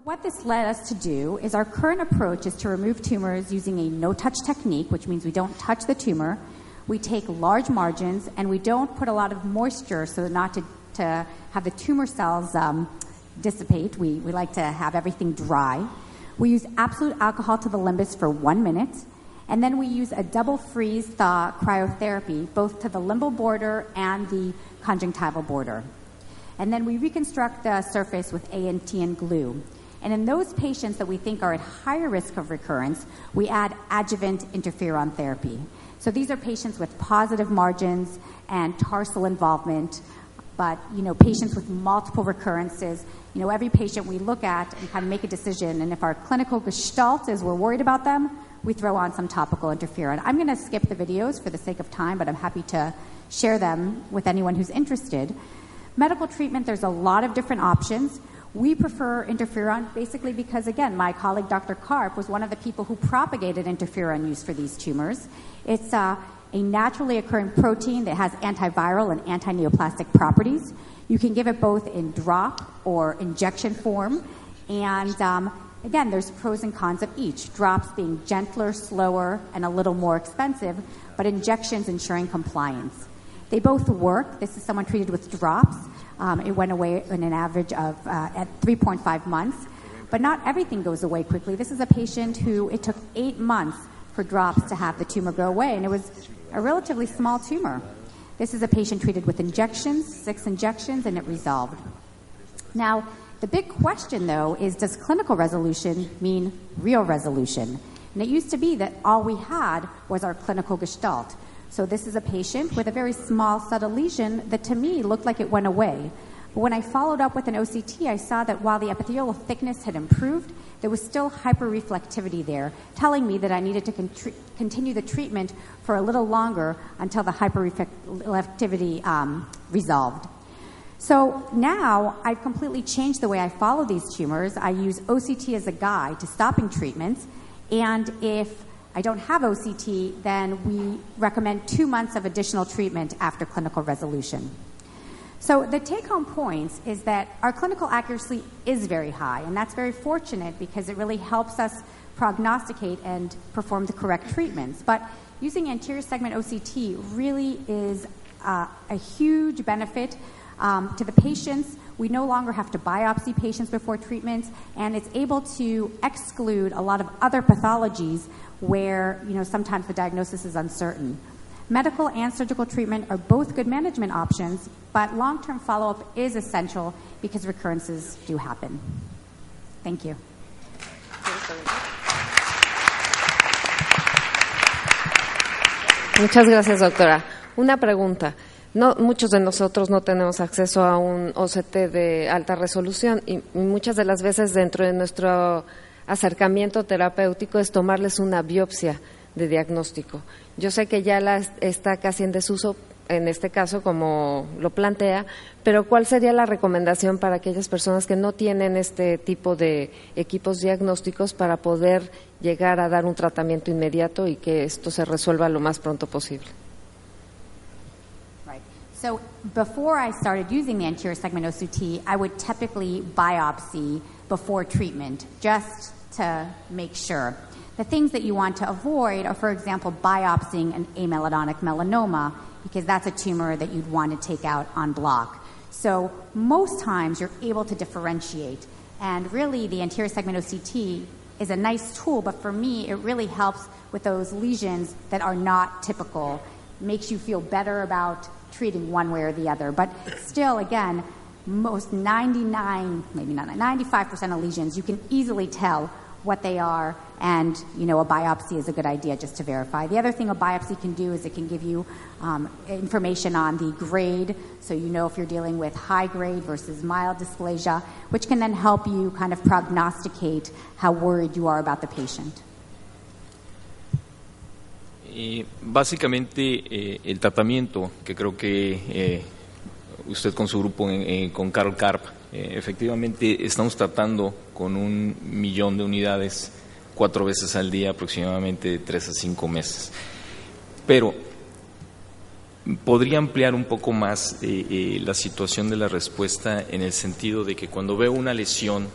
what this led us to do is our current approach is to remove tumors using a no-touch technique, which means we don't touch the tumor. We take large margins, and we don't put a lot of moisture so not to have the tumor cells dissipate. We like to have everything dry. We use absolute alcohol to the limbus for 1 minute, and then we use a double freeze thaw cryotherapy, both to the limbal border and the conjunctival border. And then we reconstruct the surface with ANT and glue. And in those patients that we think are at higher risk of recurrence, we add adjuvant interferon therapy. So these are patients with positive margins and tarsal involvement, but patients with multiple recurrences. Every patient we look at and kind of make a decision, and if our clinical gestalt is we're worried about them, we throw on some topical interferon. I'm going to skip the videos for the sake of time, but I'm happy to share them with anyone who's interested. Medical treatment, there's a lot of different options. We prefer interferon basically because, again, my colleague Dr. Karp was one of the people who propagated interferon use for these tumors. It's a naturally occurring protein that has antiviral and anti-neoplastic properties. You can give it both in drop or injection form. And again, there's pros and cons of each. Drops being gentler, slower, and a little more expensive, but injections ensuring compliance. They both work. This is someone treated with drops. It went away in an average of at 3.5 months. But not everything goes away quickly. This is a patient who it took 8 months for drops to have the tumor go away, and it was a relatively small tumor. This is a patient treated with injections, 6 injections, and it resolved. Now, the big question, though, is does clinical resolution mean real resolution? And it used to be that all we had was our clinical gestalt. So this is a patient with a very small, subtle lesion that to me looked like it went away. But when I followed up with an OCT, I saw that while the epithelial thickness had improved, there was still hyperreflectivity there, telling me that I needed to continue the treatment for a little longer until the hyperreflectivity resolved. So now I've completely changed the way I follow these tumors. I use OCT as a guide to stopping treatments, and if I don't have OCT, then we recommend 2 months of additional treatment after clinical resolution. So the take-home points is that our clinical accuracy is very high, and that's very fortunate because it really helps us prognosticate and perform the correct treatments. But using anterior segment OCT really is a huge benefit to the patients. We no longer have to biopsy patients before treatments, and it's able to exclude a lot of other pathologies where sometimes the diagnosis is uncertain. Medical and surgical treatment are both good management options, but long-term follow-up is essential because recurrences do happen. Thank you. Muchas gracias, doctora. Una pregunta. Muchos de nosotros no tenemos acceso a un OCT de alta resolución y muchas de las veces dentro de nuestro acercamiento terapéutico es tomarles una biopsia de diagnóstico. Yo sé que ya está casi en desuso en este caso, como lo plantea, pero ¿cuál sería la recomendación para aquellas personas que no tienen este tipo de equipos diagnósticos para poder llegar a dar un tratamiento inmediato y que esto se resuelva lo más pronto posible? Right. So before I started using the anterior segment OCT, I would typically biopsy before treatment just to make sure. The things that you want to avoid are, for example, biopsying an amelodonic melanoma, because that's a tumor that you'd want to take out en bloc. So most times you're able to differentiate. And really, the anterior segment OCT is a nice tool, but for me, it really helps with those lesions that are not typical. Makes you feel better about treating one way or the other. But still, again, most 95% of lesions, you can easily tell what they are, and a biopsy is a good idea just to verify. The other thing a biopsy can do is it can give you information on the grade, so you know if you're dealing with high grade versus mild dysplasia, which can then help you kind of prognosticate how worried you are about the patient. Básicamente el tratamiento que creo que usted con su grupo con Carl Karp efectivamente estamos tratando con 1 millón de unidades 4 veces al día, aproximadamente de 3 a 5 meses. Pero podría ampliar un poco más la situación de la respuesta en el sentido de que cuando veo una lesión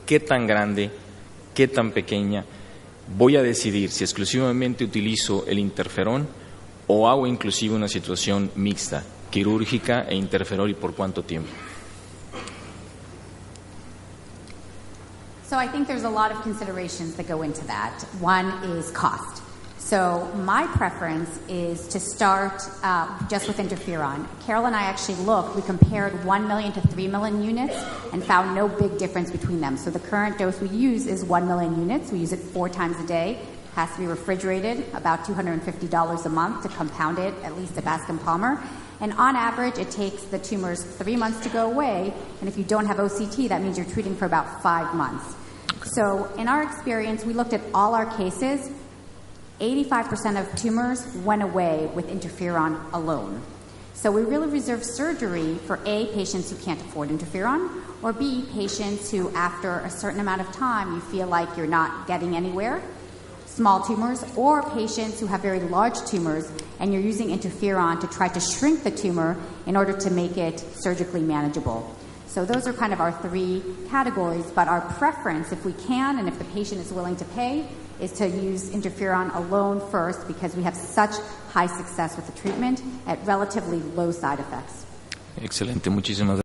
qué tan grande, qué tan pequeña, voy a decidir si exclusivamente utilizo el interferón o hago inclusive una situación mixta, quirúrgica e interferón, y por cuánto tiempo. So I think there's a lot of considerations that go into that. One is cost. So my preference is to start just with interferon. Carol and I actually looked. We compared 1 million to 3 million units and found no big difference between them. So the current dose we use is 1 million units. We use it 4 times a day. It has to be refrigerated, about $250 a month to compound it, at least at Bascom Palmer. And on average, it takes the tumors 3 months to go away. And if you don't have OCT, that means you're treating for about 5 months. So in our experience, we looked at all our cases. 85% of tumors went away with interferon alone. So we really reserve surgery for A, patients who can't afford interferon, or B, patients who after a certain amount of time you feel like you're not getting anywhere, small tumors, or patients who have very large tumors and you're using interferon to try to shrink the tumor in order to make it surgically manageable. So those are kind of our 3 categories, but our preference, if we can and if the patient is willing to pay, is to use interferon alone first because we have such high success with the treatment at relatively low side effects. Excelente, muchísimas gracias.